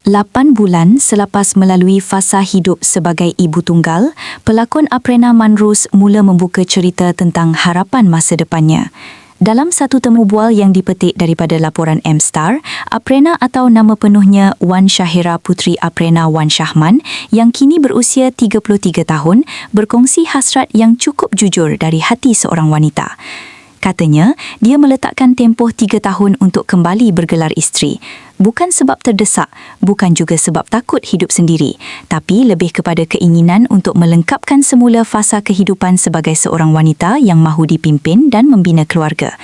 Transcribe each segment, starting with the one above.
8 bulan selepas melalui fasa hidup sebagai ibu tunggal, pelakon Aprena Manrose mula membuka cerita tentang harapan masa depannya. Dalam satu temu bual yang dipetik daripada laporan M-Star, Aprena atau nama penuhnya Wan Syahira Putri Aprena Wan Shahman yang kini berusia 33 tahun berkongsi hasrat yang cukup jujur dari hati seorang wanita. Katanya, dia meletakkan tempoh 3 tahun untuk kembali bergelar isteri. Bukan sebab terdesak, bukan juga sebab takut hidup sendiri, tapi lebih kepada keinginan untuk melengkapkan semula fasa kehidupan sebagai seorang wanita yang mahu dipimpin dan membina keluarga.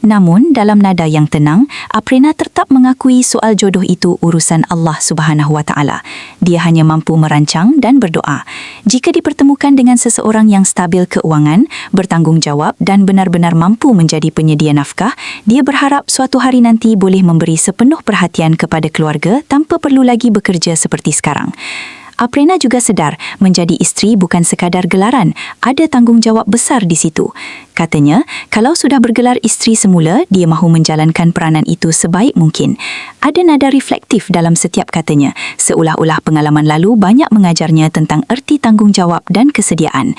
Namun, dalam nada yang tenang, Aprena tetap mengakui soal jodoh itu urusan Allah Subhanahu Wa Taala. Dia hanya mampu merancang dan berdoa. Jika dipertemukan dengan seseorang yang stabil keuangan, bertanggungjawab dan benar-benar mampu menjadi penyedia nafkah, dia berharap suatu hari nanti boleh memberi sepenuh perhatian kepada keluarga tanpa perlu lagi bekerja seperti sekarang. Aprena juga sedar menjadi isteri bukan sekadar gelaran, ada tanggungjawab besar di situ. Katanya, kalau sudah bergelar isteri semula, dia mahu menjalankan peranan itu sebaik mungkin. Ada nada reflektif dalam setiap katanya, seolah-olah pengalaman lalu banyak mengajarnya tentang erti tanggungjawab dan kesediaan.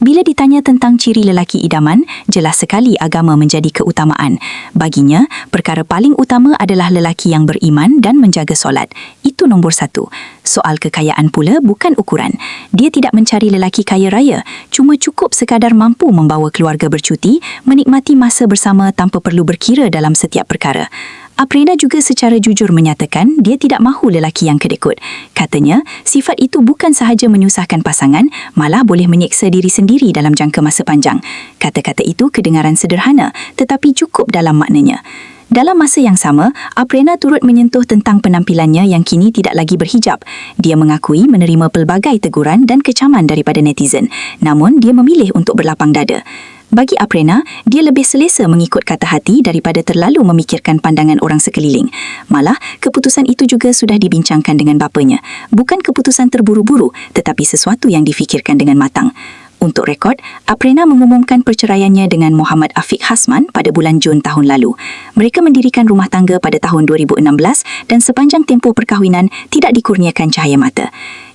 Bila ditanya tentang ciri lelaki idaman, jelas sekali agama menjadi keutamaan. Baginya, perkara paling utama adalah lelaki yang beriman dan menjaga solat. Itu nombor 1. Soal kekayaan pula bukan ukuran. Dia tidak mencari lelaki kaya raya, cuma cukup sekadar mampu membawa keluarga bercuti, menikmati masa bersama tanpa perlu berkira dalam setiap perkara. Aprena juga secara jujur menyatakan dia tidak mahu lelaki yang kedekut. Katanya, sifat itu bukan sahaja menyusahkan pasangan, malah boleh menyeksa diri sendiri dalam jangka masa panjang. Kata-kata itu kedengaran sederhana, tetapi cukup dalam maknanya. Dalam masa yang sama, Aprena turut menyentuh tentang penampilannya yang kini tidak lagi berhijab. Dia mengakui menerima pelbagai teguran dan kecaman daripada netizen, namun dia memilih untuk berlapang dada. Bagi Aprena, dia lebih selesa mengikut kata hati daripada terlalu memikirkan pandangan orang sekeliling. Malah, keputusan itu juga sudah dibincangkan dengan bapanya. Bukan keputusan terburu-buru, tetapi sesuatu yang difikirkan dengan matang. Untuk rekod, Aprena mengumumkan perceraiannya dengan Muhammad Afiq Hasman pada bulan Jun tahun lalu. Mereka mendirikan rumah tangga pada tahun 2016 dan sepanjang tempoh perkahwinan tidak dikurniakan cahaya mata.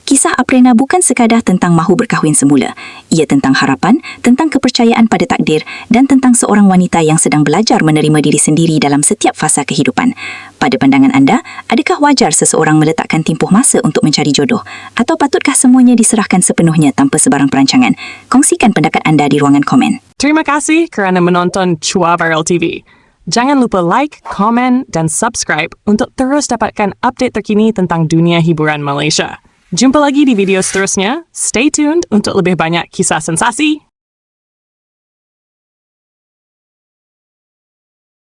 Kisah Aprena bukan sekadar tentang mahu berkahwin semula. Ia tentang harapan, tentang kepercayaan pada takdir dan tentang seorang wanita yang sedang belajar menerima diri sendiri dalam setiap fasa kehidupan. Pada pandangan anda, adakah wajar seseorang meletakkan tempoh masa untuk mencari jodoh? Atau patutkah semuanya diserahkan sepenuhnya tanpa sebarang perancangan? Kongsikan pendapat anda di ruangan komen. Terima kasih kerana menonton Chua Viral TV. Jangan lupa like, komen dan subscribe untuk terus dapatkan update terkini tentang dunia hiburan Malaysia. Jumpa lagi di video seterusnya. Stay tuned untuk lebih banyak kisah sensasi.